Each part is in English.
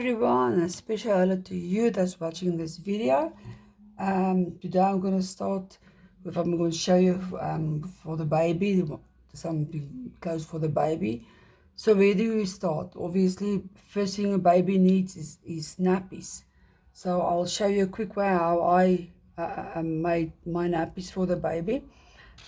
everyone, a special hello to you that's watching this video. Today I'm going to start with, I'm going to show you for the baby, something clothes for the baby. So where do we start? Obviously, first thing a baby needs is nappies. So I'll show you a quick way how I made my nappies for the baby.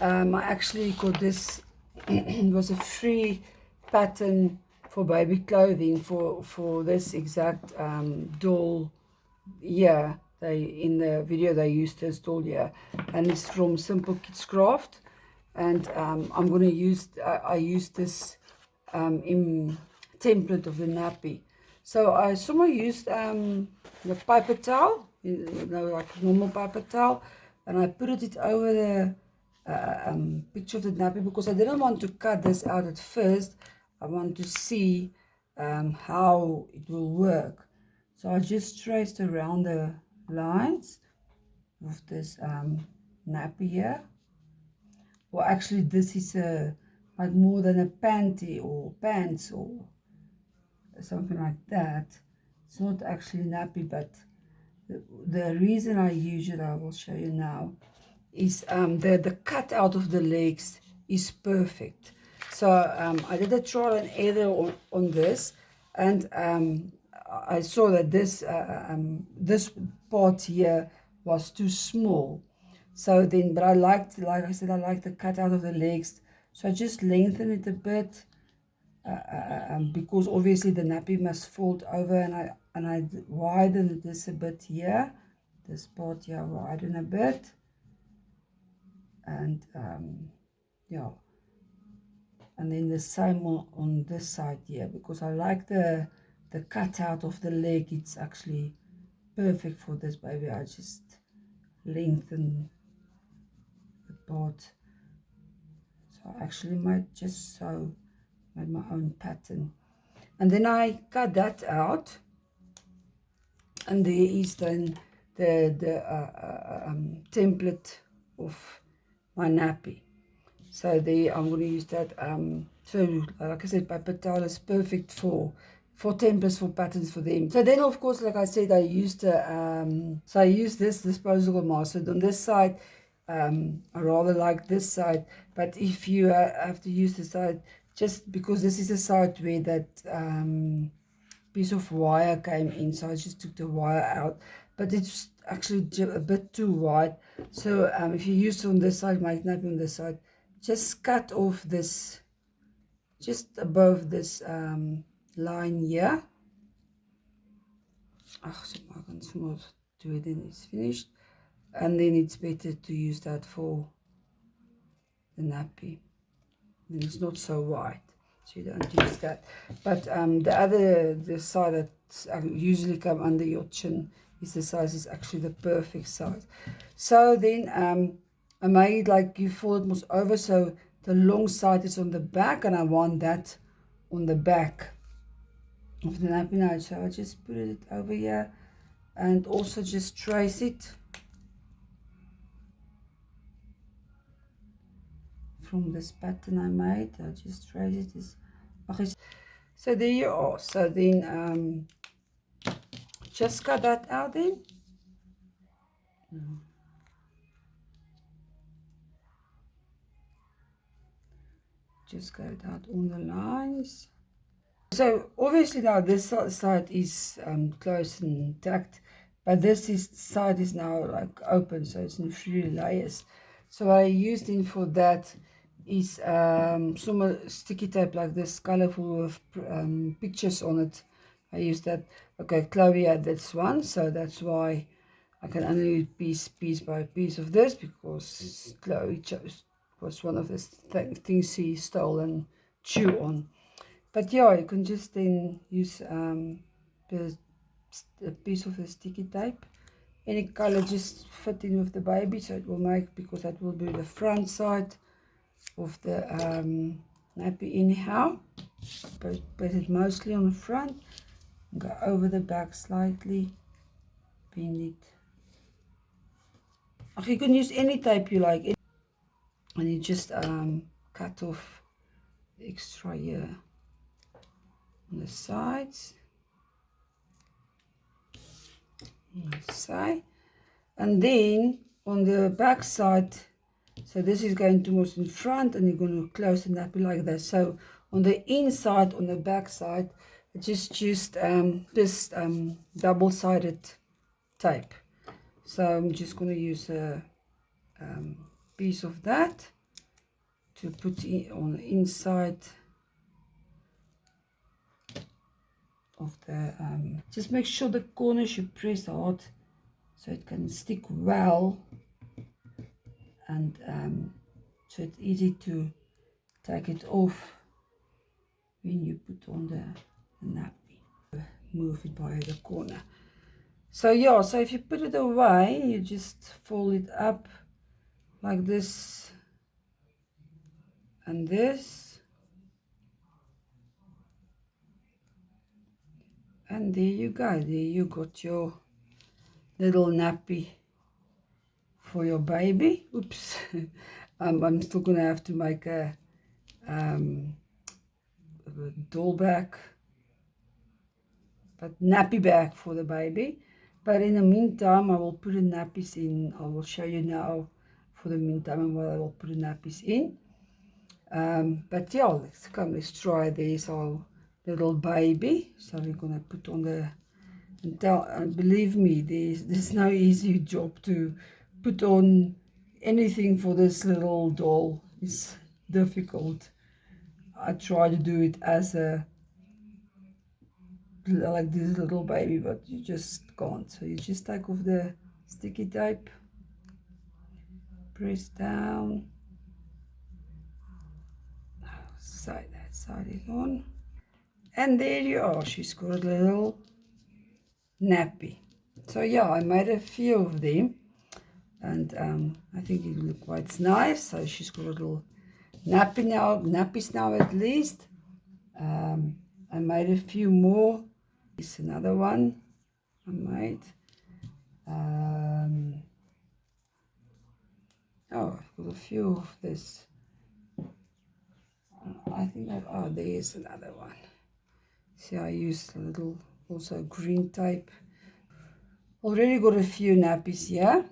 I actually got this, it was a free pattern for baby clothing for this exact doll. Yeah, they in the video they used this doll here, and it's from Simple Kids Craft. And I'm going to use I use this in template of the nappy. So I somehow used the paper towel, like normal paper towel, and I put it over the picture of the nappy because I didn't want to cut this out at first. I want to see how it will work. So I just traced around the lines of this nappy here. Well, actually, this is a like more than a panty or pants or something like that. It's not actually nappy, but the reason I use it, I will show you now, is the cut out of the legs is perfect. So I did a trial and error on this, and I saw that this part here was too small. So then, but I liked, like I said, I like the cut out of the legs. So I just lengthen it a bit because obviously the nappy must fold over, and I widen this a bit here. This part here, widen a bit, and yeah, and then the same on this side here because I like the cutout of the leg. It's actually perfect for this baby. I just lengthen the part. So I actually might just made my own pattern, and then I cut that out, and there is then the template of my nappy. So there I'm going to use that. So like I said, paper towel is perfect for templates, for patterns for them. So then of course, like I said, I used so I used this disposable mask. So on this side, I rather like this side, but if you have to use the side, just because this is a side where that piece of wire came in, so I just took the wire out, but it's actually a bit too wide. So if you use on this side, might not be on this side, just cut off this just above this line here. So I can smooth do it, then it's finished, and then it's better to use that for the nappy, and it's not so wide, so you don't use that. But the side that usually come under your chin is the size is actually the perfect size. So then I made like you fold it most over, so the long side is on the back, and I want that on the back of the nappy now. So I just put it over here and also just trace it from this pattern I made. I just trace it. So there you are. So then just cut that out then. Just cut it out on the lines. So obviously now this side is closed and intact, but side is now like open, so it's in 3 layers. So what I used in for that is some sticky tape like this, colorful with pictures on it. I used that. Okay, Chloe had this one, so that's why I can only use piece by piece of this, because Chloe was one of the things she stole and chew on. But yeah, you can just then use a piece of the sticky tape. Any color just fit in with the baby, so it will make, because that will be the front side of the nappy anyhow. But it mostly on the front. Go over the back slightly, bend it. You can use any tape you like, and you just cut off the extra here on the sides. Say, and then on the back side, so this is going towards in front, and you're going to close the nappy like that. So on the inside, on the back side, just used this double-sided tape. So I'm just going to use a piece of that to put in on the inside of the just make sure the corners you press hard so it can stick well, and so it's easy to take it off when you put on the nappy. Move it by the corner. So yeah, so if you put it away, you just fold it up like this and this, and there you go. There you got your little nappy for your baby. Oops. I'm still gonna have to make a doll bag, but nappy bag for the baby. But in the meantime, I will put the nappies in. I will show you now for the meantime and what I will put the nappies in. But yeah, let's try this, our little baby. So we're gonna put on the, and believe me, there's no easy job to put on anything for this little doll. It's difficult. I try to do it as a like this little baby, but you just can't. So you just take off the sticky tape, press down, side that side it on, and there you are. She's got a little nappy. So yeah, I made a few of them, and I think it look quite nice. So she's got a little nappies now at least. I made a few more. It's another one I made. Oh, I've got a few of this. I think oh, there's another one. See, I used a little also green tape. Already got a few nappies here.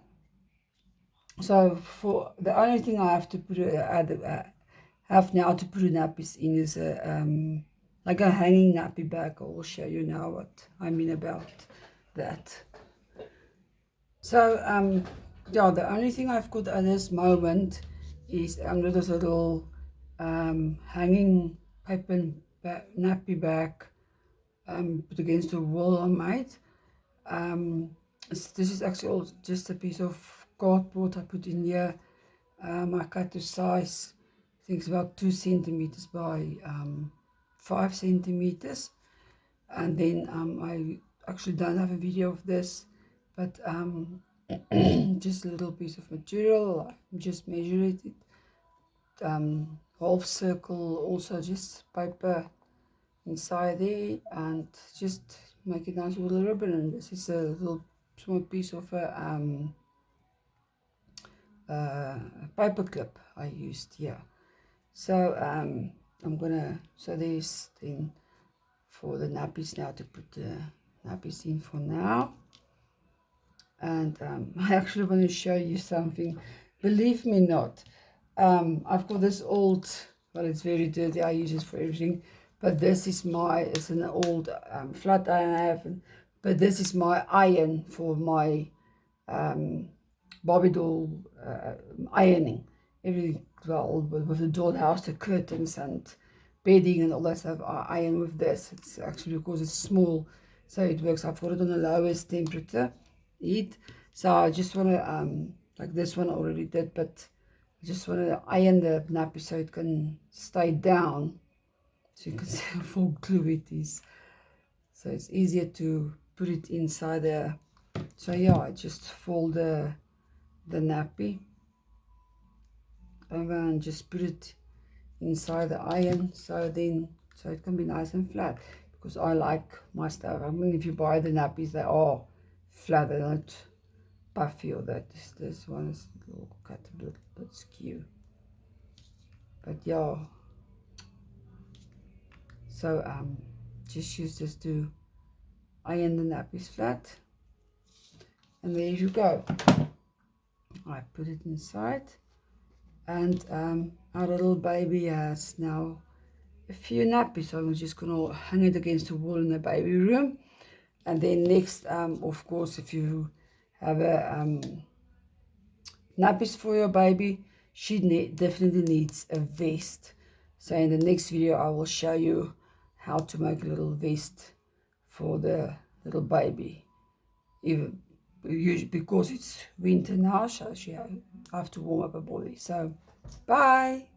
So for the only thing I have to put have now to put nappies in is a like a hanging nappy bag. I will show you now what I mean about that. So yeah, the only thing I've got at this moment is this little hanging paper nappy bag put against the wall I made. This is actually all just a piece of cardboard I put in here. I cut the size, I think it's about 2 centimeters by 5 centimeters. And then I actually don't have a video of this, but just a little piece of material. I just measure it, half circle, also just paper inside there, and just make it nice with a ribbon. And this is a little small piece of a paper clip I used here. So I'm gonna, so there's then for the nappies now, to put the nappies in for now. And I actually want to show you something, believe me not. I've got this old, well, it's very dirty, I use it for everything, but this is it's an old flat iron I have, but this is my iron for my Barbie doll ironing. Everything, well, with the dollhouse, the curtains and bedding and all that stuff, I iron with this. It's actually because it's small, so it works. I've got it on the lowest temperature heat. So I just want to, like this one I already did, but I just want to iron the nappy so it can stay down. So you can see how full glue it is. So it's easier to put it inside there. So yeah, I just fold the nappy over and just put it inside the iron, so it can be nice and flat, because I like my stuff. I mean, if you buy the nappies, they are flat, they're not puffy or that. This one is a little cut a little bit skew, but yeah. So just use this to iron the nappies flat. And there you go. I put it inside, and our little baby has now a few nappies. So I'm just gonna hang it against the wall in the baby room. And then next, of course, if you have a nappies for your baby, she definitely needs a vest. So in the next video, I will show you how to make a little vest for the little baby. Even because it's winter now, so she have to warm up her body. So, bye.